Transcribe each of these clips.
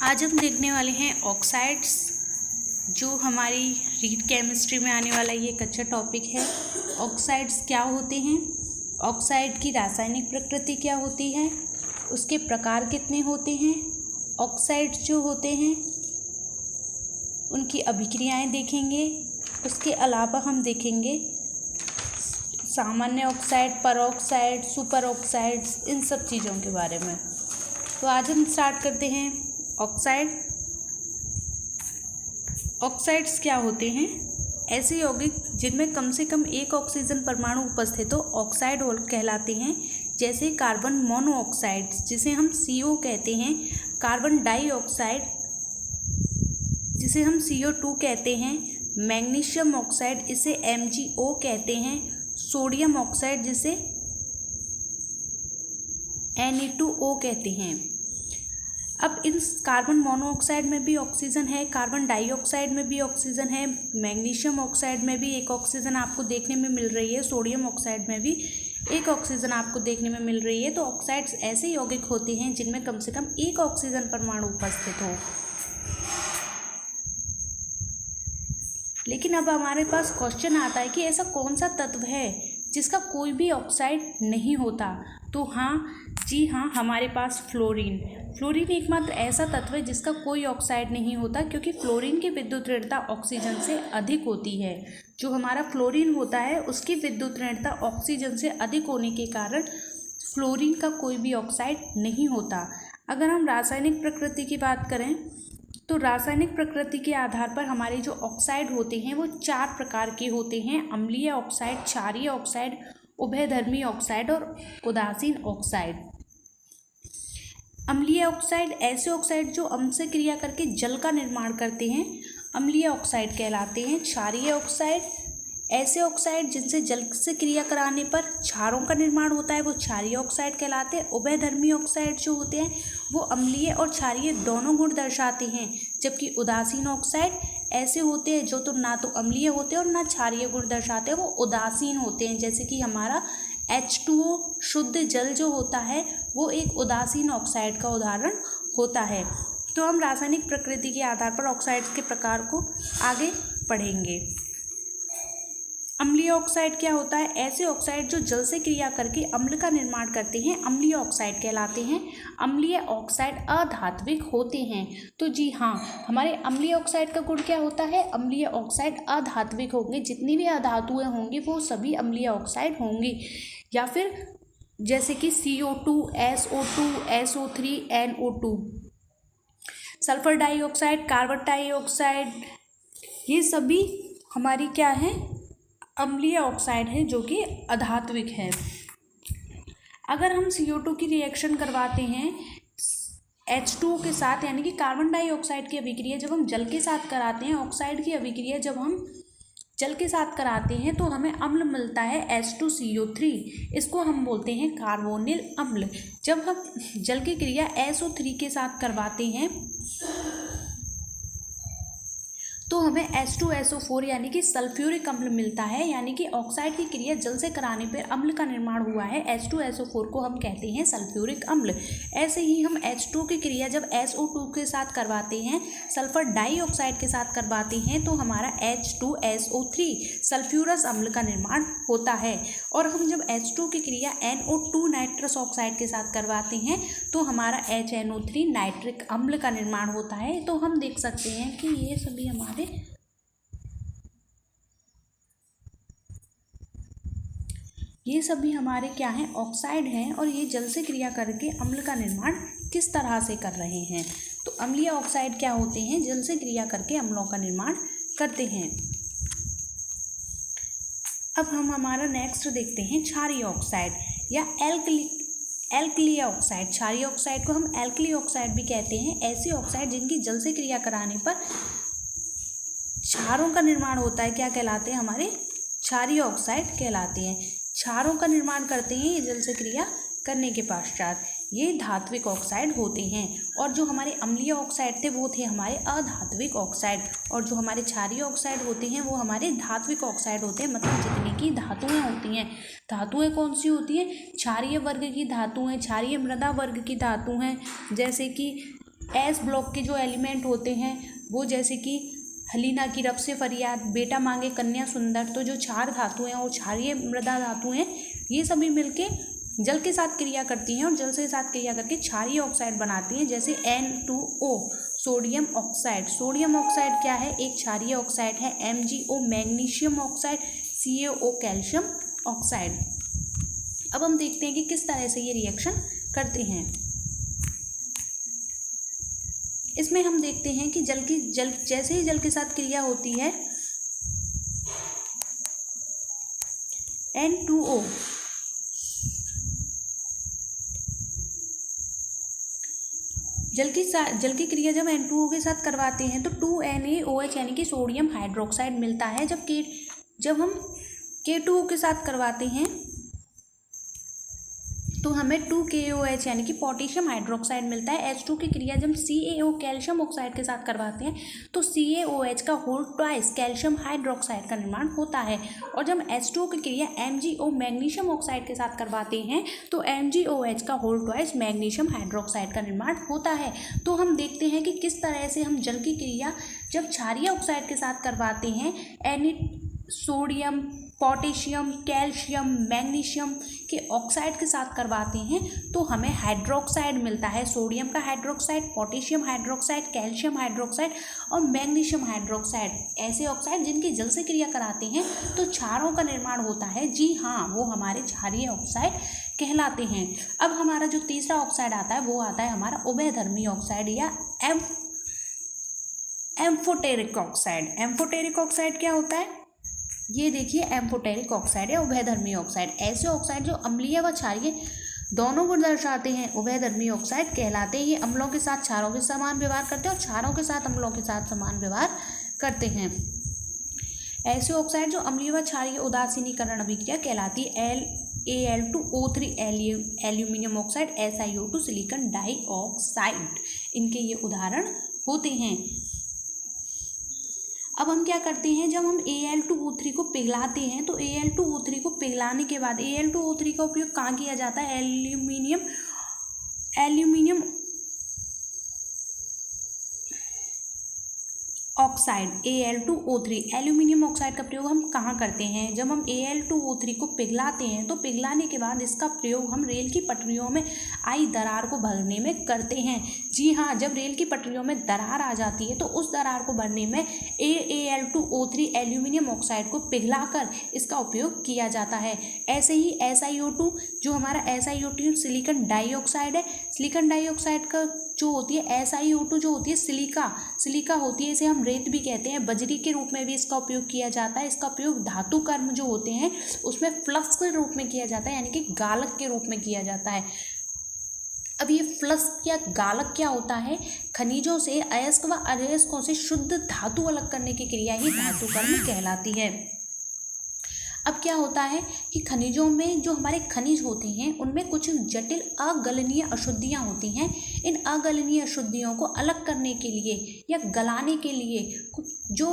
आज हम देखने वाले हैं ऑक्साइड्स, जो हमारी रीड केमिस्ट्री में आने वाला ये एक अच्छा टॉपिक है। ऑक्साइड्स क्या होते हैं, ऑक्साइड की रासायनिक प्रकृति क्या होती है, उसके प्रकार कितने होते हैं, ऑक्साइड्स जो होते हैं उनकी अभिक्रियाएं देखेंगे। उसके अलावा हम देखेंगे सामान्य ऑक्साइड, परऑक्साइड, सुपर ऑक्साइड्स, इन सब चीज़ों के बारे में। तो आज हम स्टार्ट करते हैं। ऑक्साइड्स क्या होते हैं? ऐसे यौगिक जिनमें कम से कम एक ऑक्सीजन परमाणु उपस्थित हो ऑक्साइड कहलाते हैं। जैसे कार्बन मोनोऑक्साइड जिसे हम CO कहते हैं, कार्बन डाइऑक्साइड जिसे हम CO2 कहते हैं, मैग्नीशियम ऑक्साइड इसे MgO कहते हैं, सोडियम ऑक्साइड जिसे Na2O कहते हैं। अब इन कार्बन मोनोऑक्साइड में भी ऑक्सीजन है, कार्बन डाइऑक्साइड में भी ऑक्सीजन है, मैग्नीशियम ऑक्साइड में भी एक ऑक्सीजन आपको देखने में मिल रही है, सोडियम ऑक्साइड में भी एक ऑक्सीजन आपको देखने में मिल रही है। तो ऑक्साइड्स ऐसे यौगिक होते हैं जिनमें कम से कम एक ऑक्सीजन परमाणु उपस्थित हो। लेकिन अब हमारे पास क्वेश्चन आता है कि ऐसा कौन सा तत्व है जिसका कोई भी ऑक्साइड नहीं होता? तो जी हाँ, हमारे पास फ्लोरीन एकमात्र ऐसा तत्व है जिसका कोई ऑक्साइड नहीं होता, क्योंकि फ्लोरीन की विद्युत ऋणता ऑक्सीजन से अधिक होती है। जो हमारा फ्लोरीन होता है उसकी विद्युत ऋणता ऑक्सीजन से अधिक होने के कारण फ्लोरीन का कोई भी ऑक्साइड नहीं होता। अगर हम रासायनिक प्रकृति की बात करें तो रासायनिक प्रकृति के आधार पर हमारे जो ऑक्साइड होते हैं वो 4 प्रकार के होते हैं: अम्लीय ऑक्साइड, क्षारीय ऑक्साइड, उभयधर्मी ऑक्साइड और उदासीन ऑक्साइड। अम्लीय ऑक्साइड ऐसे ऑक्साइड जो अम्ल से क्रिया करके जल का निर्माण करते हैं, अम्लीय ऑक्साइड कहलाते हैं। क्षारीय ऑक्साइड ऐसे ऑक्साइड जिनसे जल से क्रिया कराने पर क्षारों का निर्माण होता है, वो क्षारीय ऑक्साइड कहलाते हैं। उभयधर्मी ऑक्साइड जो होते हैं वो अम्लीय और क्षारीय दोनों गुण दर्शाते हैं। जबकि उदासीन ऑक्साइड ऐसे होते हैं जो तो ना तो अम्लीय होते हैं और ना क्षारीय गुण दर्शाते हैं, वो उदासीन होते हैं। जैसे कि हमारा H2O शुद्ध जल जो होता है वो एक उदासीन ऑक्साइड का उदाहरण होता है। तो हम रासायनिक प्रकृति के आधार पर ऑक्साइड्स के प्रकार को आगे पढ़ेंगे। अम्लीय ऑक्साइड क्या होता है? ऐसे ऑक्साइड जो जल से क्रिया करके अम्ल का निर्माण करते हैं, अम्लीय ऑक्साइड कहलाते हैं। अम्लीय ऑक्साइड अधात्विक होते हैं। तो जी हाँ, हमारे अम्लीय ऑक्साइड का गुण क्या होता है? अम्लीय ऑक्साइड अधात्विक होंगे। जितनी भी अधातुएं होंगी वो सभी अम्लीय ऑक्साइड होंगी। या फिर जैसे कि CO2, SO2, SO3, NO2, sulphur dioxide, carbon dioxide, ये सभी हमारी क्या है? अम्लीय ऑक्साइड है जो कि अधात्विक है। अगर हम CO2 की रिएक्शन करवाते हैं H2O के साथ, यानी कि कार्बन डाइऑक्साइड की अभिक्रिया जब हम जल के साथ कराते हैं, ऑक्साइड की अभिक्रिया जब हम जल के साथ कराते हैं तो हमें अम्ल मिलता है H2CO3। इसको हम बोलते हैं कार्बोनिल अम्ल। जब हम जल की क्रिया SO3 के साथ करवाते हैं तो हमें H2SO4 यानी कि सल्फ्यूरिक अम्ल मिलता है। यानी कि ऑक्साइड की क्रिया जल से कराने पर अम्ल का निर्माण हुआ है, H2SO4 को हम कहते हैं सल्फ्यूरिक अम्ल। ऐसे ही हम H2 की क्रिया जब SO2 के साथ करवाते हैं, सल्फर डाइऑक्साइड के साथ करवाते हैं, तो हमारा H2SO3 सल्फ्यूरस अम्ल का निर्माण होता है। और हम जब H2 की क्रिया NO2 नाइट्रस ऑक्साइड के साथ करवाते हैं तो हमारा HNO3 नाइट्रिक अम्ल का निर्माण होता है। तो हम देख सकते हैं कि ये सभी हमारे क्या हैं? ऑक्साइड हैं, और ये जल से क्रिया करके अम्ल का निर्माण किस तरह से कर रहे हैं। तो अम्लीय ऑक्साइड क्या होते हैं? जल से क्रिया करके अम्लों का निर्माण करते हैं। अब हम हमारा नेक्स्ट देखते हैं क्षारीय ऑक्साइड या एल्कली ऑक्साइड। क्षारीय ऑक्साइड को हम एल्कली ऑक्साइड भी कहते हैं। ऐसे ऑक्साइड जिनकी जल से क्रिया कराने पर क्षारों का निर्माण होता है, क्या कहलाते हैं? हमारे क्षारीय ऑक्साइड कहलाते हैं। क्षारों का निर्माण करते हैं ये जल से क्रिया करने के पश्चात। ये धात्विक ऑक्साइड होते हैं। और जो हमारे अम्लीय ऑक्साइड थे वो थे हमारे अधात्विक ऑक्साइड, और जो हमारे क्षारीय ऑक्साइड होते हैं वो हमारे धात्विक ऑक्साइड होते हैं। मतलब जितनी की धातुएं होती हैं, धातुएं कौन सी होती हैं? क्षारीय वर्ग की धातुएं, क्षारीय मृदा वर्ग की धातु हैं, जैसे कि एस ब्लॉक के जो एलिमेंट होते हैं वो जैसे कि हलीना की रब से फरियाद, बेटा मांगे कन्या सुंदर, तो जो क्षार धातु हैं वो क्षारीय मृदा धातु हैं, ये सभी मिलके जल के साथ क्रिया करती हैं और जल के साथ क्रिया करके क्षारीय ऑक्साइड बनाती हैं, जैसे N2O sodium oxide. Sodium oxide क्या है? एक क्षारीय ऑक्साइड है। MgO magnesium oxide, CaO calcium oxide. अब हम देखते हैं कि किस तरह से ये रिएक्शन करते हैं। इसमें हम देखते हैं कि जैसे ही जल के साथ क्रिया होती है N2O जल की क्रिया जब N2O के साथ करवाते हैं तो 2NaOH यानी कि सोडियम हाइड्रोक्साइड मिलता है। जब हम K2O के साथ करवाते हैं तो हमें 2KOH यानी कि पोटेशियम हाइड्रोक्साइड मिलता है। H2 की क्रिया जब CaO कैल्शियम ऑक्साइड के साथ करवाते हैं तो CaOH का होल ट्वाइस कैल्शियम हाइड्रोक्साइड का निर्माण होता है। और जब H2 की क्रिया MgO मैग्नीशियम ऑक्साइड के साथ करवाते हैं तो MgOH का होल ट्वाइस मैग्नीशियम हाइड्रोक्साइड का निर्माण होता है। तो हम देखते हैं कि किस तरह से हम जल की क्रिया जब क्षारीय ऑक्साइड के साथ करवाते हैं सोडियम, पोटेशियम, कैल्शियम, मैग्नीशियम के ऑक्साइड के साथ करवाते हैं तो हमें हाइड्रोक्साइड मिलता है। सोडियम का hydroxide, potassium hydroxide, calcium hydroxide और मैग्नीशियम हाइड्रोक्साइड, ऐसे ऑक्साइड जिनकी जल से क्रिया कराते हैं तो क्षारों का निर्माण होता है। जी हाँ, वो हमारे क्षारीय ऑक्साइड कहलाते हैं। अब हमारा जो तीसरा ऑक्साइड आता है वो आता है हमारा उभयधर्मी ऑक्साइड या एम्फोटेरिक ऑक्साइड। एम्फोटेरिक ऑक्साइड क्या होता है? ये देखिए, एम्फोटेरिक ऑक्साइड या उभयधर्मी ऑक्साइड ऐसे ऑक्साइड जो अम्लीय व क्षारीय दोनों को दर्शाते हैं उभयधर्मी ऑक्साइड कहलाते हैं। ये अम्लों के साथ क्षारों के समान व्यवहार करते हैं और क्षारों के साथ अम्लों के साथ समान व्यवहार करते हैं। ऐसे ऑक्साइड जो अम्लीय व क्षारीय उदासीनीकरण अभिक्रिया कहलाती है। Al2O3 aluminium oxide, SiO2 silicon dioxide, इनके ये उदाहरण होते हैं। अब हम क्या करते हैं, जब हम Al2O3 को पिघलाते हैं तो Al2O3 को पिघलाने के बाद Al2O3 का उपयोग कहाँ किया जाता है? Aluminium oxide Al2O3 aluminium oxide का प्रयोग हम कहाँ करते हैं? जब हम Al2O3 को पिघलाते हैं तो पिघलाने के बाद इसका प्रयोग हम रेल की पटरियों में आई दरार को भरने में करते हैं। जी हाँ, जब रेल की पटरियों में दरार आ जाती है तो उस दरार को भरने में Al2O3 एल्यूमिनियम ऑक्साइड को पिघलाकर इसका उपयोग किया जाता है। ऐसे ही SiO2 जो हमारा SiO2 सिलिकॉन डाइऑक्साइड है, सिलिकॉन डाइऑक्साइड का जो होती है SiO2 जो होती है सिलिका होती है, इसे हम रेत भी कहते हैं। बजरी के रूप में भी इसका उपयोग किया जाता है। इसका उपयोग धातु कर्म जो होते हैं उसमें फ्लक्स के रूप में किया जाता है, यानी कि गालक के रूप में किया जाता है। अब ये फ्लक्स या गालक क्या होता है? खनिजों से अयस्क व अयस्कों से शुद्ध धातु अलग करने की क्रिया ही धातु कर्म कहलाती है। अब क्या होता है कि खनिजों में जो हमारे खनिज होते हैं उनमें कुछ जटिल अगलनीय अशुद्धियाँ होती हैं। इन अगलनीय अशुद्धियों को अलग करने के लिए या गलाने के लिए जो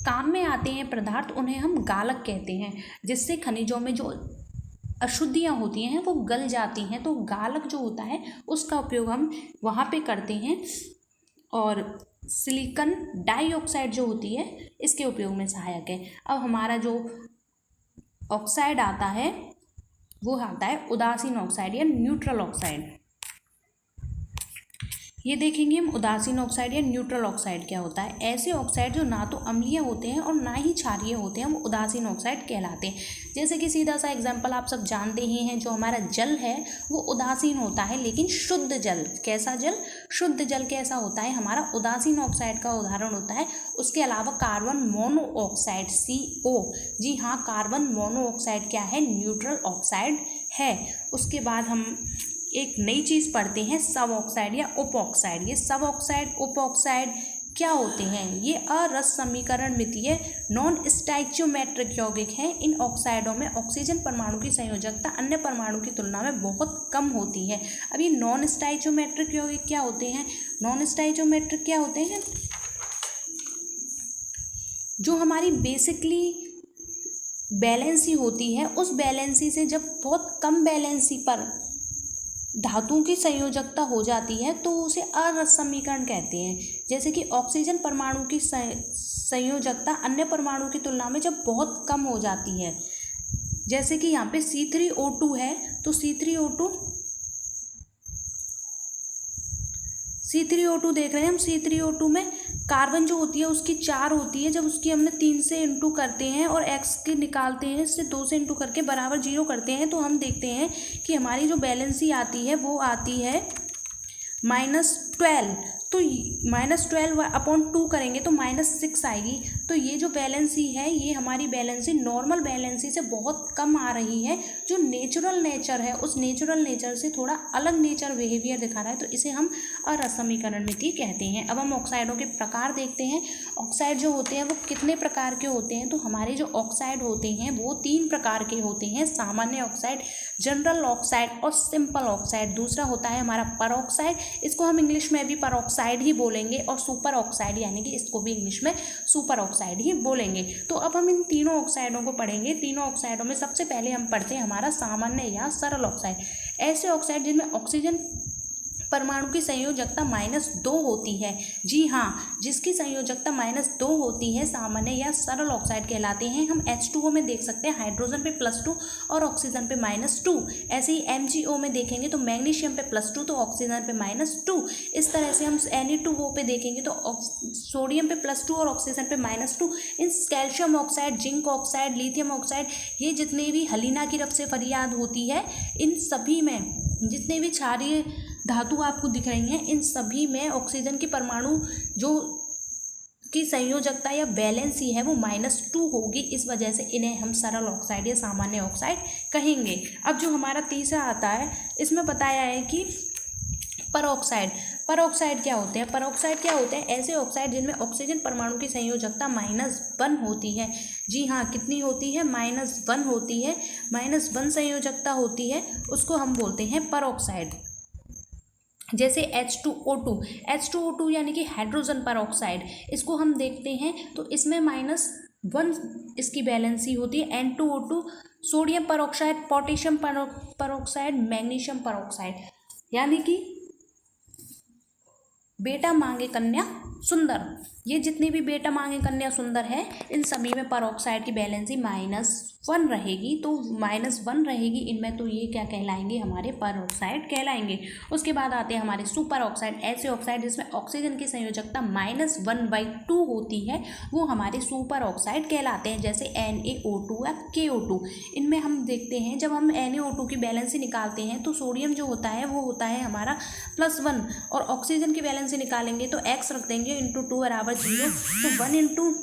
काम में आते हैं पदार्थ, उन्हें हम गालक कहते हैं, जिससे खनिजों में जो अशुद्धियाँ होती हैं वो गल जाती हैं। तो गालक जो होता है उसका उपयोग हम वहाँ पे करते हैं। और सिलिकॉन डाइऑक्साइड जो होती है इसके उपयोग में सहायक है। अब हमारा जो ऑक्साइड आता है वो आता है उदासीन ऑक्साइड या न्यूट्रल ऑक्साइड। ये देखेंगे हम उदासीन ऑक्साइड या न्यूट्रल ऑक्साइड क्या होता है। ऐसे ऑक्साइड जो ना तो अम्लीय होते हैं और ना ही क्षारीय होते हैं वो उदासीन ऑक्साइड कहलाते हैं। जैसे कि सीधा सा एग्जांपल आप सब जानते ही हैं, जो हमारा जल है वो उदासीन होता है, लेकिन शुद्ध जल, कैसा जल? शुद्ध जल कैसा होता है? हमारा उदासीन ऑक्साइड का उदाहरण होता है। उसके अलावा कार्बन मोनोऑक्साइड CO, जी हाँ, कार्बन मोनोऑक्साइड क्या है? न्यूट्रल ऑक्साइड है। उसके बाद हम एक नई चीज़ पढ़ते हैं, सब ऑक्साइड या उप ऑक्साइड। ये सब ऑक्साइड, उप ऑक्साइड क्या होते हैं? ये अरस समीकरण मितीय नॉन स्टोइचियोमेट्रिक यौगिक हैं। इन ऑक्साइडों में ऑक्सीजन परमाणु की संयोजकता अन्य परमाणु की तुलना में बहुत कम होती है। अब ये नॉन स्टोइचियोमेट्रिक यौगिक क्या होते हैं? नॉन स्टोइचियोमेट्रिक क्या होते हैं? जो हमारी बेसिकली बैलेंसी होती है, उस बैलेंसी से जब बहुत कम बैलेंसी पर धातुओं की संयोजकता हो जाती है तो उसे अरस समीकरण कहते हैं। जैसे कि ऑक्सीजन परमाणु की संयोजकता अन्य परमाणु की तुलना में जब बहुत कम हो जाती है, जैसे कि यहाँ पे C3O2 है तो C3O2 देख रहे हैं हम। C3O2 में कार्बन जो होती है उसकी 4 होती है, जब उसकी हमने 3 से इंटू करते हैं और x के निकालते हैं, इससे 2 से इंटू करके बराबर 0 करते हैं, तो हम देखते हैं कि हमारी जो बैलेंसी आती है वो आती है -12। तो -12/2 करेंगे तो -6 आएगी। तो ये जो बैलेंसी है ये हमारी बैलेंसी नॉर्मल बैलेंसी से बहुत कम आ रही है। जो नेचुरल नेचर है उस नेचुरल नेचर से थोड़ा अलग नेचर बिहेवियर दिखा रहा है, तो इसे हम असमीकरणमिति कहते हैं। अब हम ऑक्साइडों के प्रकार देखते हैं। ऑक्साइड जो होते हैं वो कितने प्रकार के होते हैं, तो हमारे जो ऑक्साइड होते हैं वो 3 प्रकार के होते हैं। सामान्य ऑक्साइड, जनरल ऑक्साइड और सिंपल ऑक्साइड। दूसरा होता है हमारा परऑक्साइड, इसको हम इंग्लिश में भी परऑक्साइड ही बोलेंगे, और सुपर ऑक्साइड यानी कि इसको भी इंग्लिश में सुपर ऑक्साइड ही बोलेंगे। तो अब हम इन तीनों ऑक्साइडों को पढ़ेंगे। तीनों ऑक्साइडों में सबसे पहले हम पढ़ते हैं हमारा सामान्य या सरल ऑक्साइड। ऐसे ऑक्साइड जिनमें ऑक्सीजन परमाणु की संयोजकता -2 होती है। जी हाँ, जिसकी संयोजकता -2 होती है सामान्य या सरल ऑक्साइड कहलाते हैं। हम H2O में देख सकते हैं हाइड्रोजन पे +2 और ऑक्सीजन पे -2। ऐसे ही MgO में देखेंगे तो मैग्नीशियम पे +2 तो ऑक्सीजन पे -2। इस तरह से हम Na2O पे देखेंगे तो सोडियम पे +2 और ऑक्सीजन पे -2। In calcium oxide, zinc oxide, lithium oxide, ये जितने भी हलीना की रब से फरियाद होती है, इन सभी में जितने भी क्षारीय धातु आपको दिख रही हैं, इन सभी में ऑक्सीजन की परमाणु जो की संयोजकता या बैलेंसी है वो -2 होगी। इस वजह से इन्हें हम सरल ऑक्साइड या सामान्य ऑक्साइड कहेंगे। अब जो हमारा तीसरा आता है, इसमें बताया है कि परऑक्साइड क्या होते हैं। परऑक्साइड क्या होते हैं? ऐसे ऑक्साइड जिनमें ऑक्सीजन परमाणु की संयोजकता -1 होती है। जी हाँ, कितनी होती है? -1 होती है। -1 संयोजकता होती है, उसको हम बोलते हैं परऑक्साइड। जैसे H2O2 यानी कि हाइड्रोजन परऑक्साइड, इसको हम देखते हैं तो इसमें -1 इसकी बैलेंसी होती है। N2O2, sodium peroxide, potassium peroxide, magnesium peroxide, यानी कि बेटा मांगे कन्या सुंदर, ये जितनी भी बेटा मांगे कन्या सुंदर है, इन सभी में परऑक्साइड की बैलेंसी -1 रहेगी। तो -1 रहेगी इनमें, तो ये क्या कहलाएंगे? हमारे परऑक्साइड कहलाएंगे। उसके बाद आते हैं हमारे सुपर ऑक्साइड। ऐसे ऑक्साइड जिसमें ऑक्सीजन की संयोजकता -1/2 होती है, वो हमारे सुपर ऑक्साइड कहलाते हैं। जैसे NaO2 या KO2। इनमें हम देखते हैं जब हम NaO2 की बैलेंसी निकालते हैं तो सोडियम जो होता है वो होता है हमारा +1, और ऑक्सीजन की बैलेंसी निकालेंगे तो x रख देंगे, × 2 = 0, तो 1 ×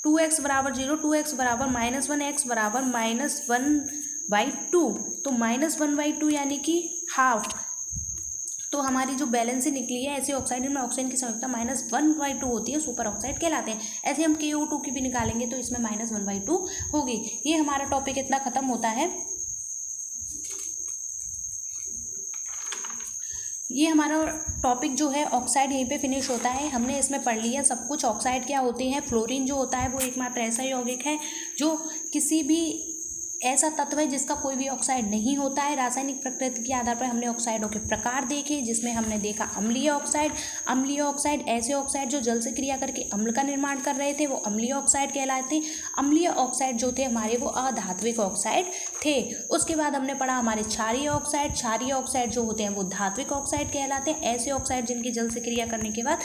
2x = 0, 2x = -1, x = -1/2, तो -1/2 यानी कि हाफ। तो हमारी जो बैलेंसी निकली है ऐसे ऑक्साइड में ऑक्सीजन की संयोजकता -1/2 होती है, सुपर ऑक्साइड कहलाते हैं। ऐसे हम KO2 की भी निकालेंगे तो इसमें -1/2 होगी। ये हमारा टॉपिक इतना खत्म होता है। ये हमारा टॉपिक जो है ऑक्साइड यहीं पे फिनिश होता है। हमने इसमें पढ़ लिया सब कुछ। ऑक्साइड क्या होते हैं? फ्लोरीन जो होता है वो एकमात्र ऐसा यौगिक है जो किसी भी ऐसा तत्व है जिसका कोई भी ऑक्साइड नहीं होता है। रासायनिक प्रकृति के आधार पर हमने ऑक्साइडों के प्रकार देखे, जिसमें हमने देखा अम्लीय ऑक्साइड ऐसे ऑक्साइड जो जल से क्रिया करके अम्ल का निर्माण कर रहे थे, वो अम्लीय ऑक्साइड कहलाते हैं। अम्लीय ऑक्साइड जो थे हमारे वो अधात्विक ऑक्साइड थे। उसके बाद हमने पढ़ा हमारे क्षारीय ऑक्साइड जो होते हैं वो धात्विक ऑक्साइड कहलाते हैं। ऐसे ऑक्साइड जिनकी जल से क्रिया करने के बाद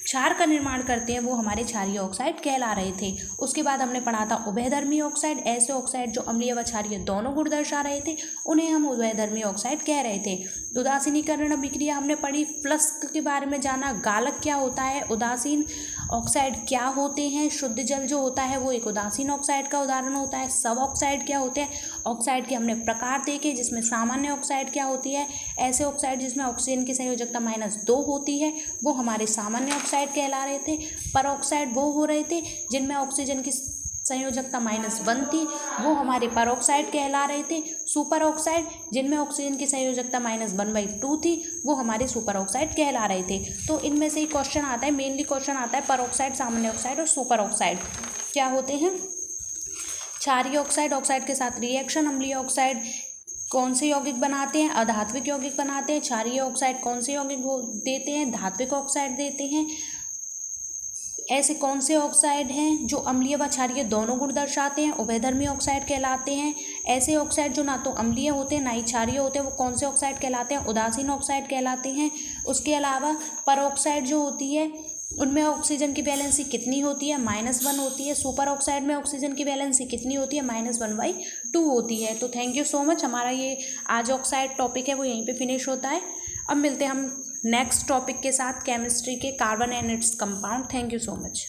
क्षार का निर्माण करते हैं वो हमारे क्षारीय ऑक्साइड कहला रहे थे। उसके बाद हमने पढ़ा था उभयधर्मी ऑक्साइड। ऐसे ऑक्साइड जो अम्लीय व क्षारीय दोनों गुण दर्शा रहे थे उन्हें हम उभयधर्मी ऑक्साइड कह रहे थे। उदासीनीकरण अभिक्रिया हमने पढ़ी। फ्लस्क के बारे में जाना। गालक क्या होता है? उदासीन ऑक्साइड क्या होते हैं? शुद्ध जल जो होता है वो एक उदासीन ऑक्साइड का उदाहरण होता है। सब ऑक्साइड क्या होते हैं? ऑक्साइड के हमने प्रकार देखे, जिसमें सामान्य ऑक्साइड क्या होती है? ऐसे ऑक्साइड जिसमें ऑक्सीजन की संयोजकता -2 होती है वो हमारे सामान्य ऑक्साइड कहला रहे थे। परऑक्साइड वो हो रहे थे जिनमें ऑक्सीजन की संयोजकता -1 थी, वो हमारे परऑक्साइड कहला रहे थे। सुपर ऑक्साइड जिनमें ऑक्सीजन की संयोजकता -1/2 थी, वो हमारे सुपर ऑक्साइड कहला रहे थे। तो इनमें से ही क्वेश्चन आता है, मेनली क्वेश्चन आता है परऑक्साइड, सामान्य ऑक्साइड और सुपर ऑक्साइड क्या होते हैं। क्षारीय ऑक्साइड के साथ रिएक्शन, अम्लीय ऑक्साइड कौन से यौगिक बनाते हैं? अधात्विक यौगिक बनाते हैं। क्षारीय ऑक्साइड कौन से यौगिक देते हैं? धात्विक ऑक्साइड देते हैं। ऐसे कौन से ऑक्साइड हैं जो अम्लीय व क्षारीय दोनों गुण दर्शाते हैं? उभयधर्मी ऑक्साइड कहलाते हैं। ऐसे ऑक्साइड जो ना तो अम्लीय होते हैं ना ही क्षारीय होते हैं, वो कौन से ऑक्साइड कहलाते हैं? उदासीन ऑक्साइड कहलाते हैं। उसके अलावा परऑक्साइड जो होती है उनमें ऑक्सीजन की वैलेंसी कितनी होती है? -1 होती है। सुपर ऑक्साइड में ऑक्सीजन की वैलेंसी कितनी होती है? -1/2 होती है। तो थैंक यू सो मच। हमारा ये आज ऑक्साइड टॉपिक है वो यहीं पे फिनिश होता है। अब मिलते हैं हम नेक्स्ट टॉपिक के साथ, केमिस्ट्री के carbon and its compound. Thank you so much.